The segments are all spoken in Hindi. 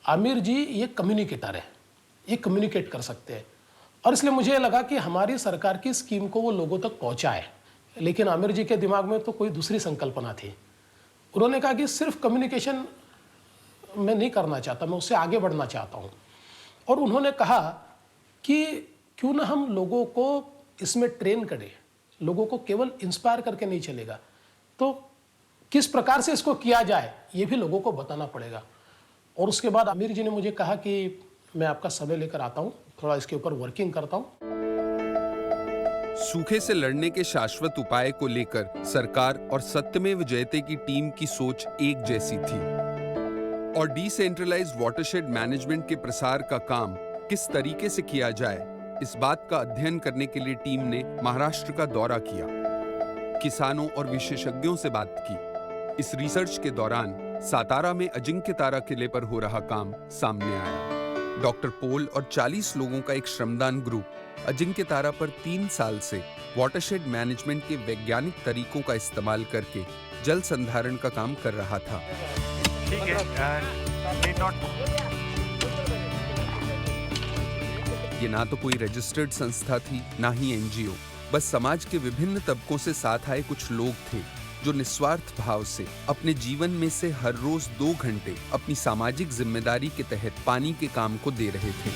आमिर जी ये कम्युनिकेटर है, ये कम्युनिकेट कर सकते हैं, और इसलिए मुझे लगा कि हमारी सरकार की स्कीम को वो लोगों तक पहुंचाए। लेकिन आमिर जी के दिमाग में तो कोई दूसरी संकल्पना थी। उन्होंने कहा कि सिर्फ कम्युनिकेशन मैं नहीं करना चाहता, मैं उससे आगे बढ़ना चाहता हूँ। और उन्होंने कहा कि क्यों ना हम लोगों को इसमें ट्रेन करें, लोगों को केवल इंस्पायर करके नहीं चलेगा, तो किस प्रकार से इसको किया जाए ये भी लोगों को बताना पड़ेगा। और उसके बाद आमिर जी ने मुझे कहा कि मैं आपका समय लेकर आता हूँ, थोड़ा इसके ऊपर वर्किंग करता हूँ। सूखे से लड़ने के शाश्वत उपाय को लेकर सरकार और सत्यमेव जयते की टीम की सोच एक जैसी थी, और डिसेंट्रलाइज्ड वाटरशेड मैनेजमेंट के प्रसार का काम किस तरीके से किया जाए, इस बात का अध्ययन करने के लिए टीम ने महाराष्ट्र का दौरा किया, किसानों और विशेषज्ञों से बात की। इस रिसर्च के दौरान सातारा में अजिंक्य तारा किले पर हो रहा काम सामने आया। डॉक्टर पोल और 40 लोगों का एक श्रमदान ग्रुप अजिंक्य तारा पर 3 साल से वाटरशेड मैनेजमेंट के वैज्ञानिक तरीकों का इस्तेमाल करके जल संधारण का काम कर रहा था। ठीक है, ये ना तो कोई रजिस्टर्ड संस्था थी, ना ही एनजीओ, बस समाज के विभिन्न तबकों से साथ आए कुछ लोग थे जो निस्वार्थ भाव से अपने जीवन में से हर रोज 2 घंटे अपनी सामाजिक जिम्मेदारी के तहत पानी के काम को दे रहे थे।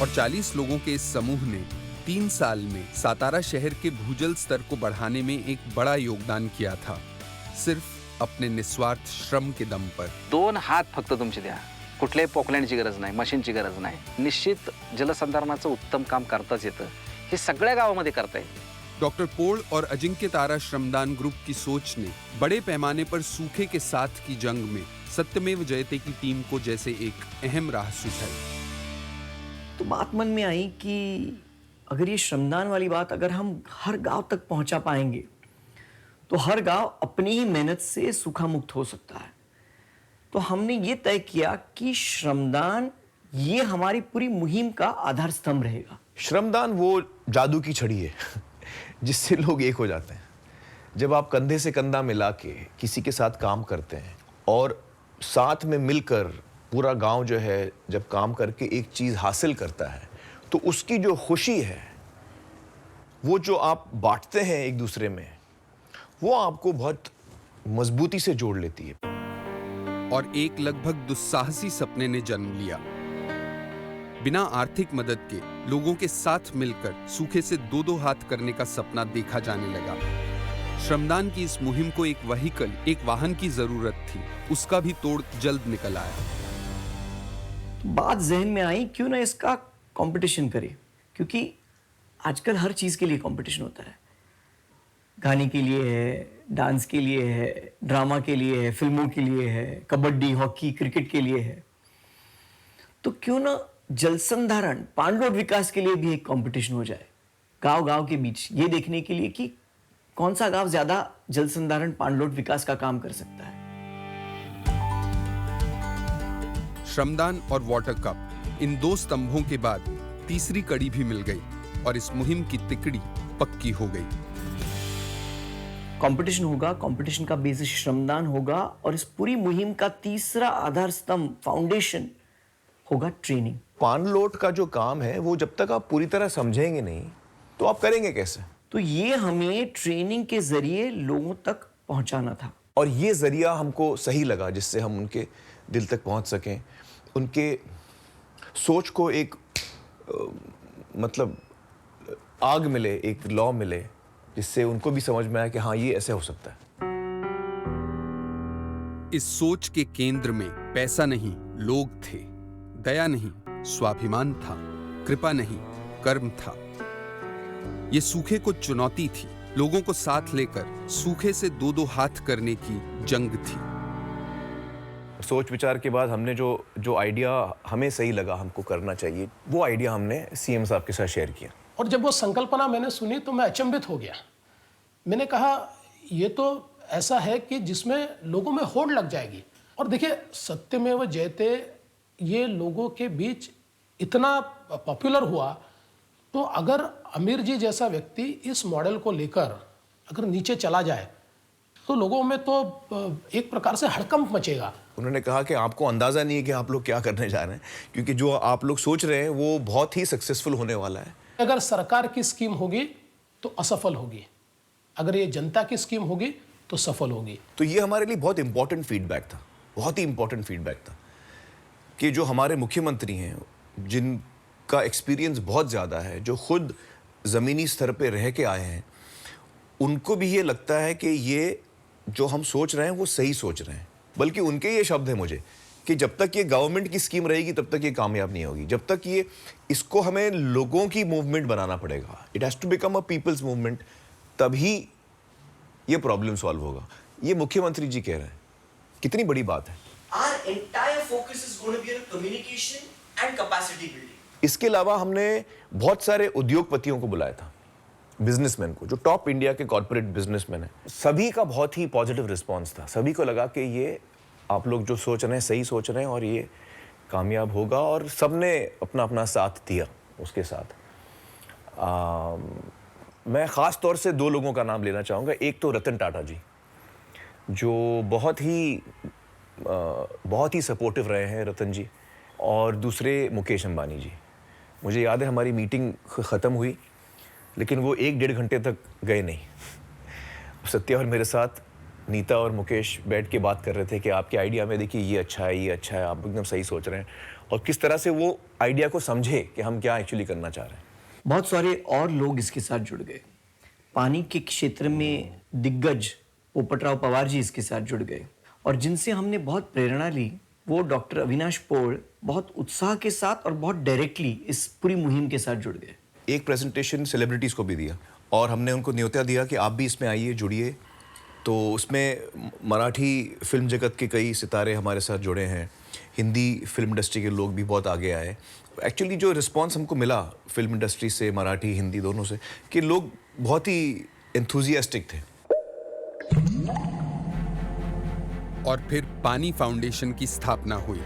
और 40 लोगों के इस समूह ने 3 साल में सातारा शहर के भूजल स्तर को बढ़ाने में एक बड़ा योगदान किया था, सिर्फ अपने निस्वार्थ श्रम के दम पर। 2 हात फक्त तुमचे द्या, कुठल्याही पोकलँडची गरज नाही, मशीनची गरज नाही, निश्चित जलसंधारणाचं उत्तम काम करताच येतं। हे सगळ्या गावामध्ये करता येईल। डॉक्टर पोल और अजिंक्य तारा श्रमदान ग्रुप की सोच ने बड़े पैमाने पर सूखे के साथ की जंग में सत्यमेव जयते की टीम को जैसे एक अहम राह सुझाई। तो बात मन में आई कि अगर ये श्रमदान वाली बात अगर हम हर गांव तक पहुंचा पाएंगे तो हर गांव अपनी ही मेहनत से सूखा मुक्त हो सकता है। तो हमने ये तय किया कि श्रमदान ये हमारी पूरी मुहिम का आधार स्तंभ रहेगा। श्रमदान वो जादू की छड़ी है जिससे लोग एक हो जाते हैं। जब आप कंधे से कंधा मिला के किसी के साथ काम करते हैं और साथ में मिलकर पूरा गांव जो है जब काम करके एक चीज़ हासिल करता है तो उसकी जो खुशी है, वो जो आप बांटते हैं एक दूसरे में, वो आपको बहुत मजबूती से जोड़ लेती है। और एक लगभग दुस्साहसी सपने ने जन्म लिया। बिना आर्थिक मदद के लोगों के साथ मिलकर सूखे से 2-2 हाथ करने का सपना देखा जाने लगा। श्रमदान की इस मुहिम को एक व्हीकल, एक वाहन की जरूरत थी, उसका भी तोड़ जल्द निकल आया। बात जहन में आई क्यों ना इसका कंपटीशन करें, क्योंकि आजकल हर चीज के लिए कंपटीशन होता है। गाने के लिए है, डांस के लिए है, ड्रामा के लिए है, फिल्मों के लिए है, कबड्डी, हॉकी, क्रिकेट के लिए है। तो क्यों ना जल संधारण, पाणलोट विकास के लिए भी एक कंपटीशन हो जाए गांव गांव के बीच, ये देखने के लिए कि कौन सा गांव ज्यादा जल संधारण, पाणलोट विकास का काम कर सकता है। श्रमदान और वाटर कप, इन 2 स्तंभों के बाद तीसरी कड़ी भी मिल गई और इस मुहिम की तिकड़ी पक्की हो गई। कंपटीशन होगा, कंपटीशन का बेसिस श्रमदान होगा, और इस पूरी मुहिम का तीसरा आधार स्तंभ, फाउंडेशन होगा ट्रेनिंग। पाणलोट का जो काम है वो जब तक आप पूरी तरह समझेंगे नहीं तो आप करेंगे कैसे? तो ये हमें ट्रेनिंग के जरिए लोगों तक पहुंचाना था, और ये जरिया हमको सही लगा जिससे हम उनके दिल तक पहुंच सकें, उनके सोच को एक मतलब आग मिले, एक लौ मिले, जिससे उनको भी समझ में आया कि हाँ ये ऐसे हो सकता है। इस सोच के केंद्र में पैसा नहीं, लोग थे। दया नहीं, स्वाभिमान था। कृपा नहीं, कर्म था। ये सूखे को चुनौती थी, लोगों को साथ लेकर सूखे से 2-2 हाथ करने की जंग थी। सोच विचार के बाद हमने जो आइडिया हमें सही लगा हमको करना चाहिए, वो आइडिया हमने सीएम साहब के साथ शेयर किया। और जब वो संकल्पना मैंने सुनी तो मैं अचंभित हो गया। मैंने कहा ये तो ऐसा है कि जिसमें लोगों में होड़ लग जाएगी। और देखिए, सत्यमेव जयते ये लोगों के बीच इतना पॉपुलर हुआ, तो अगर आमिर जी जैसा व्यक्ति इस मॉडल को लेकर अगर नीचे चला जाए तो लोगों में तो एक प्रकार से हड़कंप मचेगा। उन्होंने कहा कि आपको अंदाज़ा नहीं है कि आप लोग क्या करने जा रहे हैं, क्योंकि जो आप लोग सोच रहे हैं वो बहुत ही सक्सेसफुल होने वाला है। अगर सरकार की स्कीम होगी तो असफल होगी, अगर ये जनता की स्कीम होगी तो सफल होगी। तो ये हमारे लिए बहुत इंपॉर्टेंट फीडबैक था, बहुत ही इंपॉर्टेंट फीडबैक था कि जो हमारे मुख्यमंत्री हैं, जिनका एक्सपीरियंस बहुत ज़्यादा है, जो खुद ज़मीनी स्तर पे रह के आए हैं, उनको भी ये लगता है कि ये जो हम सोच रहे हैं वो सही सोच रहे हैं। बल्कि उनके ये शब्द हैं मुझे कि जब तक ये गवर्नमेंट की स्कीम रहेगी तब तक ये कामयाब नहीं होगी, जब तक ये इसको हमें लोगों की मूवमेंट बनाना पड़ेगा। It has to become a people's movement, तभी ये प्रॉब्लम सॉल्व होगा। ये मुख्यमंत्री जी कह रहे हैं, कितनी बड़ी बात है। Our entire focus is going to be on communication and capacity building. इसके अलावा हमने बहुत सारे उद्योगपतियों को बुलाया था, बिजनेसमैन को, जो टॉप इंडिया के कॉर्पोरेट बिजनेसमैन हैं। सभी का बहुत ही पॉजिटिव रिस्पांस था। सभी को लगा कि ये आप लोग जो सोच रहे हैं सही सोच रहे हैं और ये कामयाब होगा, और सबने अपना अपना साथ दिया उसके साथ। मैं ख़ास तौर से 2 लोगों का नाम लेना चाहूँगा। एक तो रतन टाटा जी, जो बहुत ही सपोर्टिव रहे हैं रतन जी, और दूसरे मुकेश अंबानी जी। मुझे याद है हमारी मीटिंग ख़त्म हुई लेकिन वो 1-1.5 घंटे तक गए नहीं। सत्या और मेरे साथ नीता और मुकेश बैठ के बात कर रहे थे कि आपके आइडिया में देखिए ये अच्छा है, ये अच्छा है, आप एकदम सही सोच रहे हैं, और किस तरह से वो आइडिया को समझे कि हम क्या एक्चुअली करना चाह रहे हैं। बहुत सारे और लोग इसके साथ जुड़ गए। पानी के क्षेत्र में दिग्गज पोपटराव पवार जी इसके साथ जुड़ गए, और जिनसे हमने बहुत प्रेरणा ली वो डॉक्टर अविनाश पोळ बहुत उत्साह के साथ और बहुत डायरेक्टली इस पूरी मुहिम के साथ जुड़ गए। एक प्रेजेंटेशन सेलिब्रिटीज़ को भी दिया और हमने उनको न्योता दिया कि आप भी इसमें आइए, जुड़िए। तो उसमें मराठी फिल्म जगत के कई सितारे हमारे साथ जुड़े हैं, हिंदी फिल्म इंडस्ट्री के लोग भी बहुत आगे आए। एक्चुअली जो रिस्पांस हमको मिला फिल्म इंडस्ट्री से, मराठी हिंदी दोनों से, कि लोग बहुत ही एंथुजियास्टिक थे। और फिर पानी फाउंडेशन की स्थापना हुई।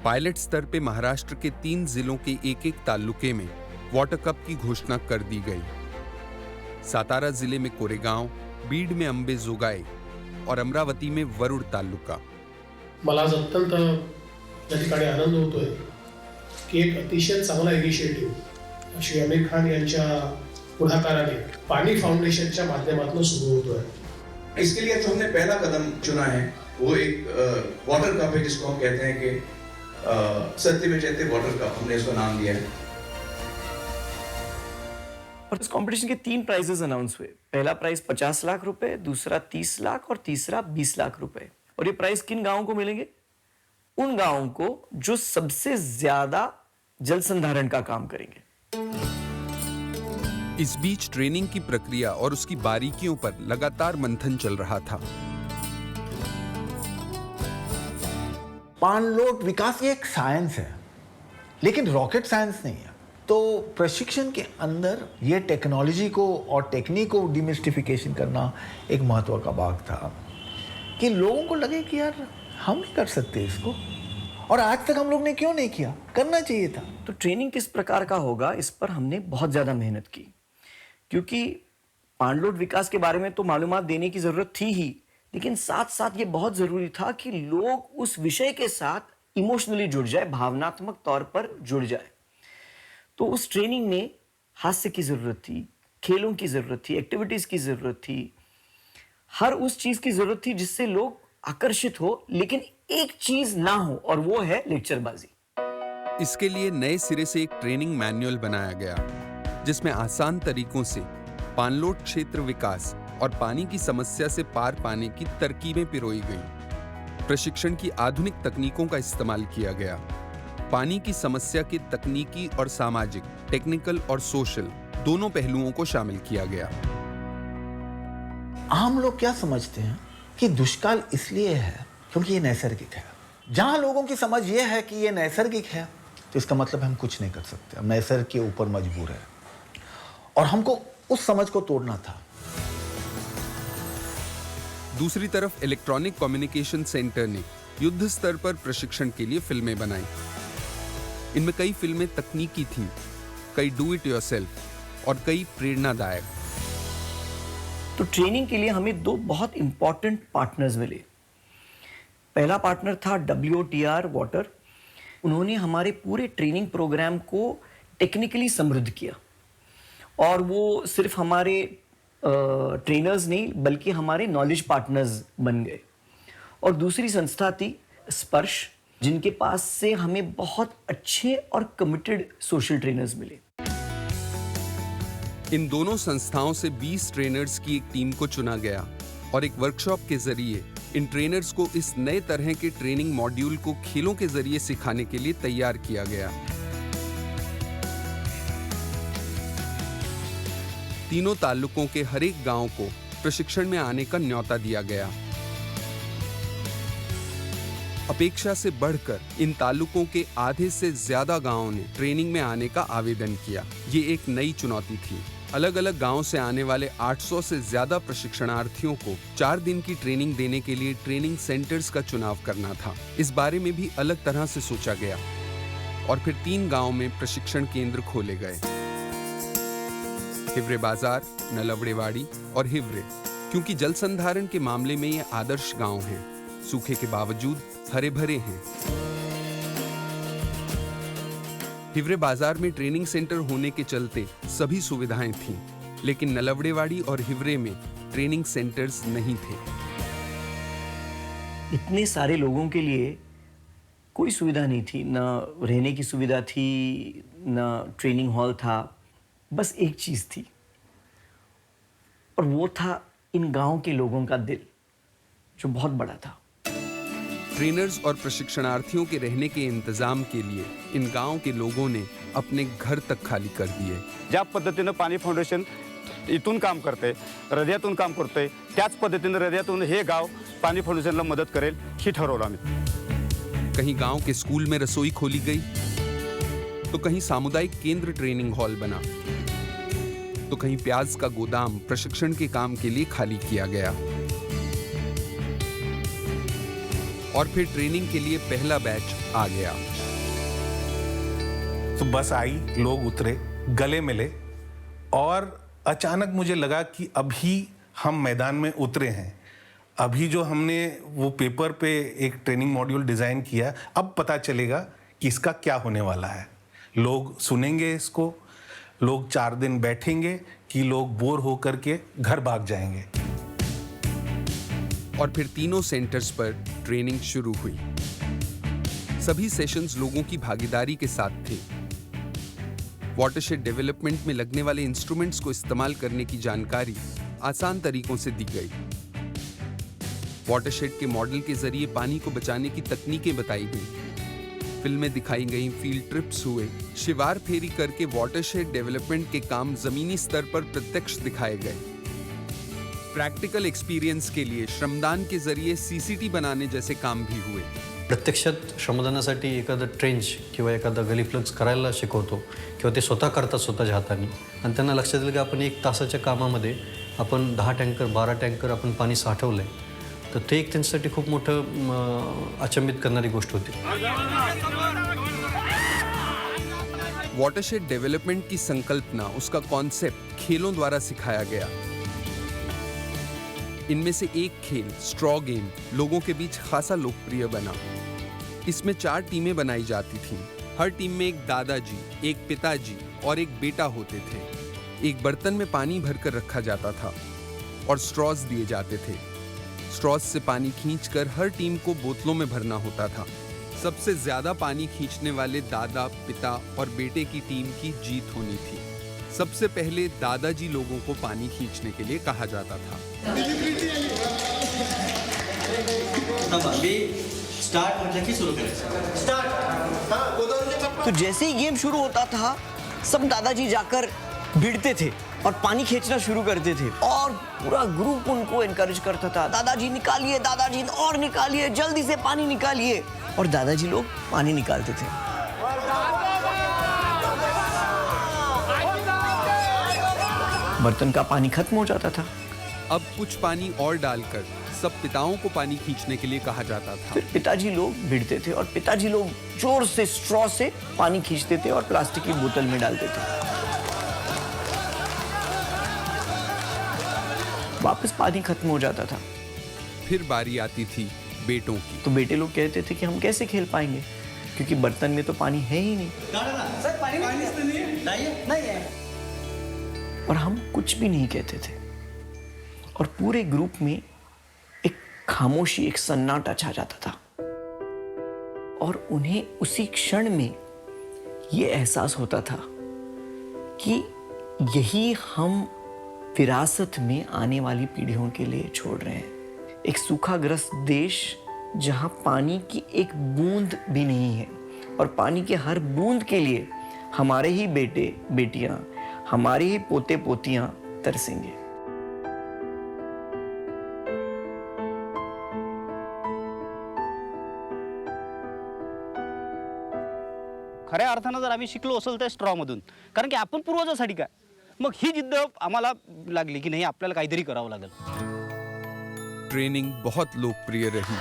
पायलट स्तर पे महाराष्ट्र के 3 जिलों के एक तालुके में वाटर कप की घोषणा कर दी गई। सातारा जिले में कोरेगांव, बीड में अंबेजोगाई और अमरावती में वरुड तालुका। मला आज अत्यंत या ठिकाणी आनंद होतोय की एक अतिशय चांगला इनिशिएटिव्ह श्री आमिर खान यांच्या पुढाकाराने पाणी फाउंडेशनच्या माध्यमातून सुरू होतोय। इसके लिए जो हमने पहला कदम चुना है वो एक वाटर कप है, जिसको हम कहते हैं कि सत्यमेव जयते वाटर कप, हमने इसको नाम दिया है। और इस कंपटीशन के 3 प्राइजेस अनाउंस हुए। पहला प्राइज 50 लाख रुपए, दूसरा 30 लाख और तीसरा 20 लाख रुपए। और ये प्राइज किन गांवों को मिलेंगे? उन गांवों को जो सबसे ज्यादा जल संधारण का काम करेंगे। इस बीच ट्रेनिंग की प्रक्रिया और उसकी बारीकियों पर लगातार मंथन चल रहा था। पाणलोट विकास ये एक साइंस है, लेकिन रॉकेट साइंस नहीं है। तो प्रशिक्षण के अंदर ये टेक्नोलॉजी को और टेक्निक को डिमिस्टिफिकेशन करना एक महत्व का भाग था, कि लोगों को लगे कि यार हम नहीं कर सकते इसको, और आज तक हम लोग ने क्यों नहीं किया, करना चाहिए था। तो ट्रेनिंग किस प्रकार का होगा इस पर हमने बहुत ज्यादा मेहनत की, क्योंकि पाणलोट विकास के बारे में तो मालूमात देने की जरूरत थी ही, लेकिन साथ साथ ये बहुत जरूरी था कि लोग उस विषय के साथ इमोशनली जुड़ जाए, भावनात्मक तौर पर जुड़ जाए। तो उस ट्रेनिंग में हास्य की जरूरत थी, खेलों की जरूरत थी, एक्टिविटीज की जरूरत थी, हर उस चीज की जरूरत थी जिससे लोग आकर्षित हो, लेकिन एक चीज ना हो, और वो है लेक्चरबाजी। इसके लिए नए सिरे से एक ट्रेनिंग मैनुअल बनाया गया, जिसमें आसान तरीकों से पाणलोट क्षेत्र विकास और पानी की समस्या से पार पाने की तरकीबें पिरोई गईं। प्रशिक्षण की आधुनिक तकनीकों का इस्तेमाल किया गया। पानी की समस्या के तकनीकी और सामाजिक, टेक्निकल और सोशल दोनों पहलुओं को शामिल किया गया। हम लोग क्या समझते हैं कि दुष्काल इसलिए है क्योंकि ये नैसर्गिक है। जहां लोगों की समझ ये है कि ये नैसर्गिक है, तो इसका मतलब हम कुछ नहीं कर सकते, हम नैसर्गिक के ऊपर मजबूर है, और हमको उस समझ को तोड़ना था। दूसरी तरफ इलेक्ट्रॉनिक कम्युनिकेशन सेंटर ने युद्ध स्तर पर प्रशिक्षण के लिए फिल्में बनाई। इनमें कई फिल्में तकनीकी थीं, कई डू इट योरसेल्फ और कई प्रेरणादायक। तो ट्रेनिंग के लिए हमें 2 बहुत इंपॉर्टेंट पार्टनर्स मिले। पहला पार्टनर था WOTR वाटर। उन्होंने हमारे पूरे ट्रेनिंग प्रोग्राम को टेक्निकली समृद्ध किया, और वो सिर्फ हमारे ट्रेनर्स नहीं बल्कि हमारे नॉलेज पार्टनर्स बन गए। और दूसरी संस्था थी स्पर्श, जिनके पास से हमें बहुत अच्छे और कमिटेड सोशल ट्रेनर्स मिले। इन दोनों संस्थाओं से 20 ट्रेनर्स की एक टीम को चुना गया और एक वर्कशॉप के जरिए इन ट्रेनर्स को इस नए तरह के ट्रेनिंग मॉड्यूल को खेलों के जरिए सिखाने के लिए तैयार किया गया। तीनों ताल्लुकों के हर एक गांव को प्रशिक्षण में आने का न्योता दिया गया। अपेक्षा से बढ़कर इन ताल्लुकों के आधे से ज्यादा गांवों ने ट्रेनिंग में आने का आवेदन किया। ये एक नई चुनौती थी। अलग अलग गांवों से आने वाले 800 से ज्यादा प्रशिक्षणार्थियों को 4 दिन की ट्रेनिंग देने के लिए ट्रेनिंग सेंटर्स का चुनाव करना था। इस बारे में भी अलग तरह से सोचा गया और फिर 3 गांवों में प्रशिक्षण केंद्र खोले गए, हिवरे बाजार, नलवड़ेवाड़ी और हिवरे, क्योंकि जल संधारण के मामले में ये आदर्श गांव हैं। सूखे के बावजूद हरे भरे हैं। हिवरे बाजार में ट्रेनिंग सेंटर होने के चलते सभी सुविधाएं थीं, लेकिन नलवड़ेवाड़ी और हिवरे में ट्रेनिंग सेंटर्स नहीं थे। इतने सारे लोगों के लिए कोई सुविधा नहीं थी, ना रहने की सुविधा थी, ना ट्रेनिंग हॉल था। बस एक चीज थी, और वो था इन गांव के लोगों का दिल, जो बहुत बड़ा था। ट्रेनर्स और प्रशिक्षणार्थियों के रहने के इंतजाम के लिए इन गांव के लोगों ने अपने घर तक खाली कर दिए। ज्या पद्धतीनं पाणी फाउंडेशन इथून काम करते, हृदयातून काम करते, त्याच पद्धतीनं हृदयातून हे गाव पाणी फाउंडेशनला मदत करेल ही ठरवलं आम्ही। कहीं गांव के स्कूल में रसोई खोली गई, तो कहीं सामुदायिक केंद्र ट्रेनिंग हॉल बना, तो कहीं प्याज का गोदाम प्रशिक्षण के काम के लिए खाली किया गया। और फिर ट्रेनिंग के लिए पहला बैच आ गया। तो बस आई, लोग उतरे, गले मिले, और अचानक मुझे लगा कि अभी हम मैदान में उतरे हैं। अभी जो हमने वो पेपर पे एक ट्रेनिंग मॉड्यूल डिजाइन किया, अब पता चलेगा कि इसका क्या होने वाला है। लोग सुनेंगे इसको, लोग 4 दिन बैठेंगे कि लोग बोर होकर के घर भाग जाएंगे। और फिर तीनों सेंटर्स पर ट्रेनिंग शुरू हुई। सभी सेशंस लोगों की भागीदारी के साथ थे। वाटरशेड डेवलपमेंट में लगने वाले इंस्ट्रूमेंट्स को इस्तेमाल करने की जानकारी आसान तरीकों से दी गई। वाटरशेड के मॉडल के जरिए पानी को बचाने की तकनीकें बताई गई। फिल्में दिखाई गई, फील्ड ट्रिप्स हुए, शिवार फेरी करके वाटरशेड डेवलपमेंट के काम जमीनी स्तर पर प्रत्यक्ष दिखाए गए। प्रैक्टिकल एक्सपीरियंस के लिए श्रमदान के जरिए सीसीटी बनाने जैसे काम भी हुए। प्रत्यक्षात श्रमदानासाठी एखादं ट्रेंच किंवा एखादा गली फ्लक्स करायला शिकवतो किंवा ते स्वतः करतात स्वतःच्या हाताने, आणि त्यांना लक्षात येईल की आपण 1 तासाच्या कामामध्ये आपण 10 टँकर 12 टँकर आपण पाणी साठवलंय, तर ते एक त्यांच्यासाठी खूप मोठं अचंबित करणारी गोष्ट होती। वाटरशेड डेवलपमेंट की संकल्पना, उसका कॉन्सेप्ट खेलों द्वारा सिखाया गया। इनमें से एक खेल स्ट्रॉ गेम लोगों के बीच खासा लोकप्रिय बना। इसमें 4 टीमें बनाई जाती थीं। हर टीम में एक दादाजी, एक पिताजी और एक बेटा होते थे। एक बर्तन में पानी भरकर रखा जाता था और स्ट्रॉज दिए जाते थे। स्ट्रॉज से पानी खींचकर हर टीम को बोतलों में भरना होता था। सबसे ज्यादा पानी खींचने वाले दादा, पिता और बेटे की टीम की जीत होनी थी। सबसे पहले दादाजी लोगों को पानी खींचने के लिए कहा जाता था। तो जैसे ही गेम शुरू होता था, सब दादाजी जाकर भिड़ते थे और पानी खींचना शुरू करते थे, और पूरा ग्रुप उनको एनकरेज करता था, दादाजी निकालिए, दादाजी और निकालिए, जल्दी से पानी निकालिए। और दादाजी लोग पानी निकालते थे। बर्तन का पानी खत्म हो जाता था। अब कुछ पानी और डालकर सब पिताओं को पानी खींचने के लिए कहा जाता था। फिर पिताजी लोग भिड़ते थे और पिताजी लोग जोर से स्ट्रॉ से पानी खींचते थे और प्लास्टिक की बोतल में डालते थे। वापस पानी खत्म हो जाता था। फिर बारी आती थी बेटों की। तो बेटे लोग कहते थे कि हम कैसे खेल पाएंगे, क्योंकि बर्तन में तो पानी है ही नहीं। और हम कुछ भी नहीं कहते थे, और पूरे ग्रुप में एक खामोशी, एक सन्नाटा छा जाता था। और उन्हें उसी क्षण में ये एहसास होता था कि यही हम विरासत में आने वाली पीढ़ियों के लिए छोड़ रहे हैं। एक सूखाग्रस्त देश जहां पानी की एक बूंद भी नहीं है, और पानी के हर बूंद के लिए हमारे ही बेटे बेटियां, हमारे ही पोते पोतियां तरसेंगे। खऱ्या अर्थानं जर आम्ही शिकलो असेल तर स्ट्रॉमधून, कारण की आपण पूर्वजासाठी काय, मग ही जिद्द आम्हाला लागली की नाही आपल्याला काहीतरी करावं लागेल। ट्रेनिंग बहुत लोकप्रिय रही।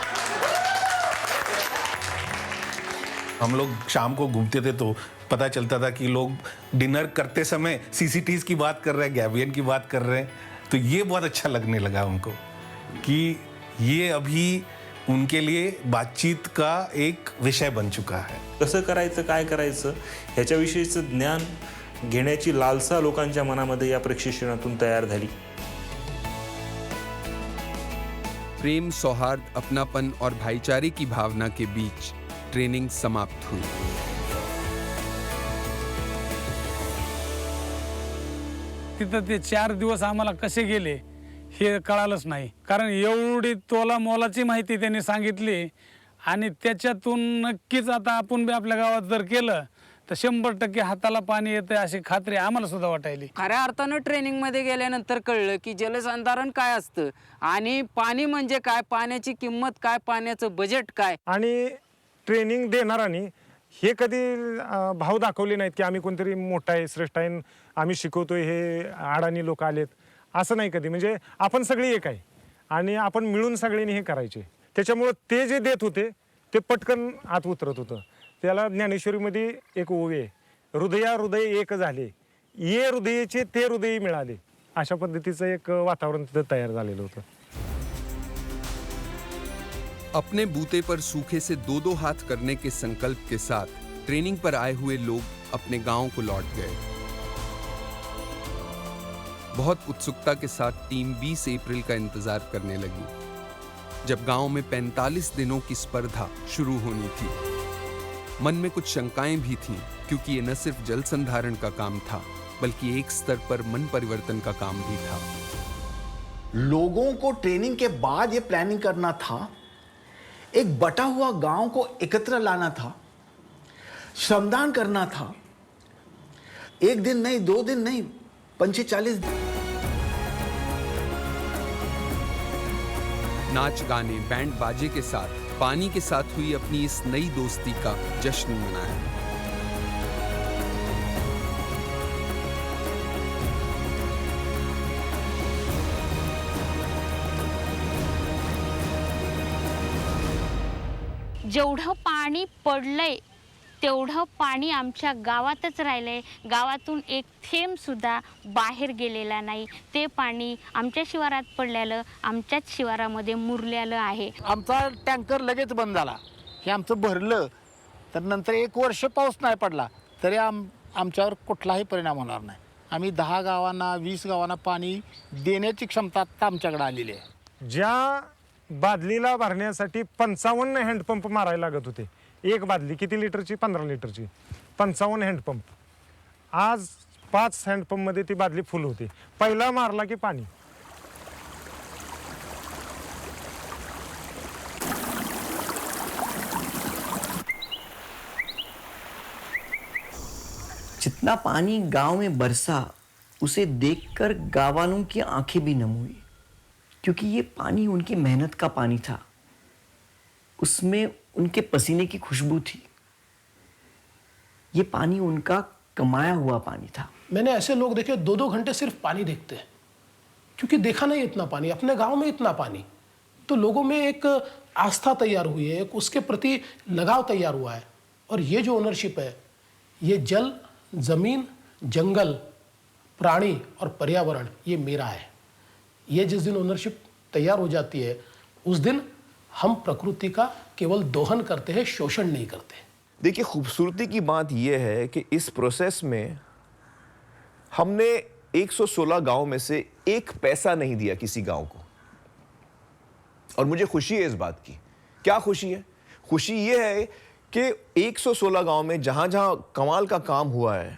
हम लोग शाम को घूमते थे तो पता चलता था कि लोग डिनर करते समय सीसीटीज की बात कर रहे हैं, गैवियन की बात कर रहे हैं। तो ये बहुत अच्छा लगने लगा उनको कि ये अभी उनके लिए बातचीत का एक विषय बन चुका है। कसं करायचं, काय करायचं ह्याच्याविषयीचं ज्ञान घेण्याची लालसा लोकांच्या मनामध्ये या प्रशिक्षणातून तयार झाली। प्रेम, सौहार्द, अपनापन और भाईचारे की भावना के बीच ट्रेनिंग समाप्त हुई। तिथं ते 4 दिवस आम्हाला कसे गेले हे कळालंच नाही, कारण एवढी तोला मोलाची माहिती त्यांनी सांगितली, आणि त्याच्यातून नक्कीच आता आपण बी आपल्या गावात जर केलं तर 100% हाताला पाणी येतं अशी खात्री आम्हाला सुद्धा वाटायली। खऱ्या अर्थानं ट्रेनिंगमध्ये गेल्यानंतर कळलं की जलसंधारण काय असतं आणि पाणी म्हणजे काय, पाण्याची किंमत काय, पाण्याचं बजेट काय। आणि ट्रेनिंग देणाऱ्यांनी हे कधी भाव दाखवले नाहीत की आम्ही कोणतरी मोठा आहे, श्रेष्ठ आहे, आम्ही शिकवतोय, हे अडाणी लोक आलेत, असं नाही कधी। म्हणजे आपण सगळी एक आहे आणि आपण मिळून सगळ्यांनी हे करायचे। त्याच्यामुळं ते जे देत होते ते पटकन आत उतरत होतं। त्याला ज्ञानेश्वरीमध्ये एक ओवी आहे, हृदया हृदय एक झाले, ये हृदयेचे ते हृदय मिळाले, अशा पद्धतीचं एक वातावरण तिथं तयार झालेलं होतं। अपने बूते पर सूखे से 2-2 हाथ करने के संकल्प के साथ ट्रेनिंग पर आए हुए लोग अपने गांव को लौट गए। बहुत उत्सुकता के साथ टीम 20 अप्रैल का इंतजार करने लगी, जब गांव में 45 दिनों की स्पर्धा शुरू होनी थी। मन में कुछ शंकाएं भी थीं, क्योंकि ये न सिर्फ जल संधारण का काम था, बल्कि एक स्तर पर मन परिवर्तन का काम भी था। लोगों को ट्रेनिंग के बाद ये प्लानिंग करना था, एक बटा हुआ गांव को एकत्र लाना था, श्रमदान करना था। 1 दिन नहीं, 2 दिन नहीं, 45 दिन। नाच गाने, बैंड बाजे के साथ पानी के साथ हुई अपनी इस नई दोस्ती का जश्न मनाया। जेवढं पाणी पडलंय तेवढं पाणी आमच्या गावातच राहिलंय, गावातून एक थेंब सुद्धा बाहेर गेलेला नाही। ते पाणी आमच्या शिवारात पडलेलं आमच्याच शिवारामध्ये मुरलेलं आहे। आमचा टँकर लगेच बंद झाला, हे आमचं भरलं तर नंतर 1 वर्ष पाऊस नाही पडला तरी आमच्यावर कुठलाही परिणाम होणार नाही। आम्ही 10 गावांना 20 गावांना पाणी देण्याची क्षमता आता आमच्याकडे आलेली आहे। ज्या बादलीला भरण्यासाठी 55 हँडपंप मारायला लागत होते, एक बादली किती लिटरची? 15 लिटरची, 55 हँडपंप। आज 5 हँडपंपमध्ये ती बादली फुल होते। पहिला मारला की पाणी। जितना पानी गांव में बरसा उसे देखकर गाँव वालों की आंखें भी नम हुई, क्योंकि ये पानी उनकी मेहनत का पानी था, उसमें उनके पसीने की खुशबू थी। ये पानी उनका कमाया हुआ पानी था। मैंने ऐसे लोग देखे 2-2 घंटे सिर्फ पानी देखते हैं, क्योंकि देखा नहीं इतना पानी, अपने गांव में इतना पानी। तो लोगों में एक आस्था तैयार हुई है, एक उसके प्रति लगाव तैयार हुआ है। और ये जो ओनरशिप है, ये जल, जमीन, जंगल, प्राणी और पर्यावरण, ये मेरा है। ये जिस दिन ओनरशिप तैयार हो जाती है उस दिन हम प्रकृति का केवल दोहन करते हैं, शोषण नहीं करते। देखिए, खूबसूरती की बात यह है कि इस प्रोसेस में हमने 116 गांव में से एक पैसा नहीं दिया किसी गांव को, और मुझे खुशी है इस बात की। क्या खुशी है? खुशी यह है कि 116 गांव में जहां जहां कमाल का काम हुआ है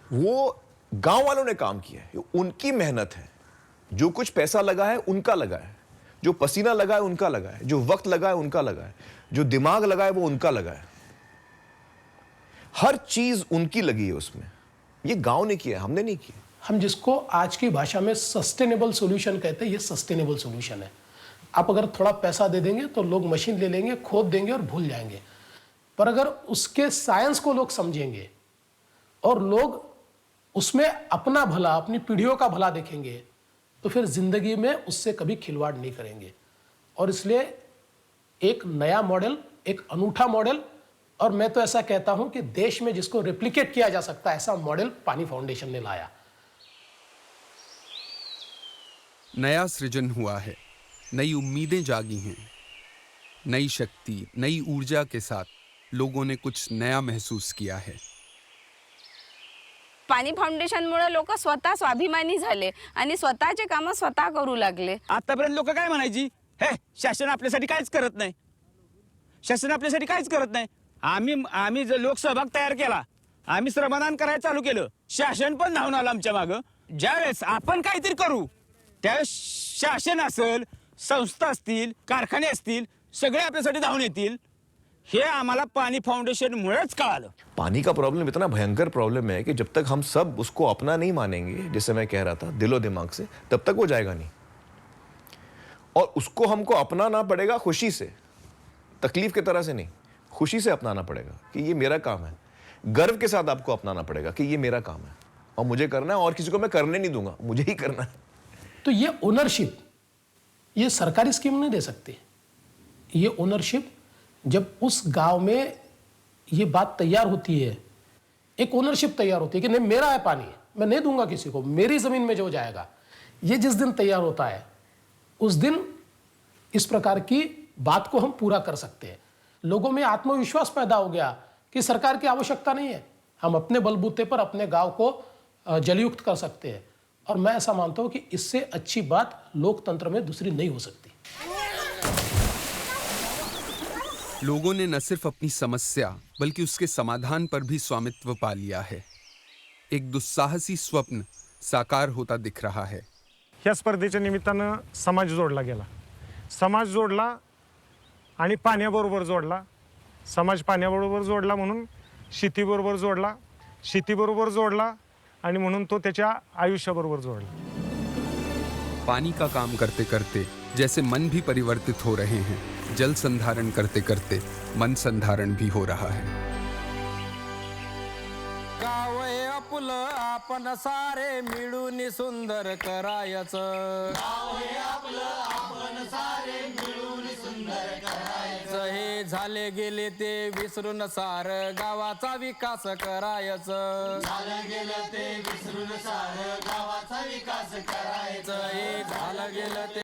वो गांव वालों ने काम किया है, उनकी मेहनत है। जो कुछ पैसा लगा है उनका लगा है, जो पसीना लगा है उनका लगा है, जो वक्त लगा है उनका लगा है, जो दिमाग लगा है वो उनका लगा है। हर चीज उनकी लगी है उसमें। ये गांव ने किया, हमने नहीं किया। हम जिसको आज की भाषा में सस्टेनेबल सॉल्यूशन कहते हैं, ये सस्टेनेबल सॉल्यूशन है। आप अगर थोड़ा पैसा दे देंगे तो लोग मशीन ले लेंगे, खोद देंगे और भूल जाएंगे। पर अगर उसके साइंस को लोग समझेंगे और लोग उसमें अपना भला, अपनी पीढ़ियों का भला देखेंगे, तो फिर जिंदगी में उससे कभी खिलवाड़ नहीं करेंगे। और इसलिए एक नया मॉडल, एक अनूठा मॉडल, और मैं तो ऐसा कहता हूं कि देश में जिसको रेप्लिकेट किया जा सकता है ऐसा मॉडल पानी फाउंडेशन ने लाया। नया सृजन हुआ है, नई उम्मीदें जागी हैं, नई शक्ति, नई ऊर्जा के साथ लोगों ने कुछ नया महसूस किया है। पाणी फाउंडेशनमुळे लोक स्वतः स्वाभिमानी झाले आणि स्वतःचे कामं स्वतः करू लागले। आतापर्यंत लोक काय म्हणायची, हे शासन आपल्यासाठी काहीच करत नाही, शासन आपल्यासाठी काहीच करत नाही। आम्ही जो लोकसहभाग तयार केला, आम्ही श्रमदान करायला चालू केलं, शासन पण धावून आलं आमच्या मागं। ज्यावेळेस आपण काहीतरी करू त्यावेळेस शासन असेल, संस्था असतील, कारखाने असतील, सगळे आपल्यासाठी धावून येतील। हे आम्हाला पाणी फाउंडेशन मुळेच कळालं। पानी का प्रॉब्लम इतना भयंकर प्रॉब्लम है कि जब तक हम सब उसको अपना नहीं मानेंगे, जैसे मैं कह रहा था, दिलो दिमाग से, तब तक वो जाएगा नहीं। और उसको हमको अपनाना पड़ेगा खुशी से, तकलीफ की तरह से नहीं, खुशी से अपनाना पड़ेगा कि ये मेरा काम है। गर्व के साथ आपको अपनाना पड़ेगा कि ये मेरा काम है और मुझे करना है और किसी को मैं करने नहीं दूंगा, मुझे ही करना है। तो ये ओनरशिप, ये सरकारी स्कीम नहीं दे सकती। ये ओनरशिप जब उस गांव में ये बात तैयार होती है, एक ओनरशिप तैयार होती है कि नहीं मेरा है पानी, मैं नहीं दूंगा किसी को, मेरी जमीन में जो जाएगा, ये जिस दिन तैयार होता है उस दिन इस प्रकार की बात को हम पूरा कर सकते हैं। लोगों में आत्मविश्वास पैदा हो गया कि सरकार की आवश्यकता नहीं है, हम अपने बलबूते पर अपने गांव को जलयुक्त कर सकते हैं। और मैं ऐसा मानता हूं कि इससे अच्छी बात लोकतंत्र में दूसरी नहीं हो सकती। लोगों ने न सिर्फ अपनी समस्या बल्कि उसके समाधान पर भी स्वामित्व पा लिया है। एक दुस्साहसी स्वप्न साकार होता दिख रहा है। ह्या स्पर्धेच्या निमित्तानं समाज जोडला गेला, समाज जोडला आणि पाण्याबरोबर जोडला, समाज पाण्याबरोबर जोडला म्हणून शेतीबरोबर जोडला, शेतीबरोबर जोडला आणि म्हणून तो त्याच्या आयुष्याबरोबर जोडला। पानी का काम करते करते जैसे मन भी परिवर्तित हो रहे हैं, जल संधारण करते करते मन संधारण भी हो रहा है। गाव हे आपलं, आपण सारे मिळून सुंदर करायचं। गाव हे आपलं, आपण सारे मिळून सुंदर करायचं। हे झाले गेले ते विसरून सार गावाचा विकास करायचं। झालं गेलं ते विसरून सार गावाचा विकास करायचं। हे झालं गेलं ते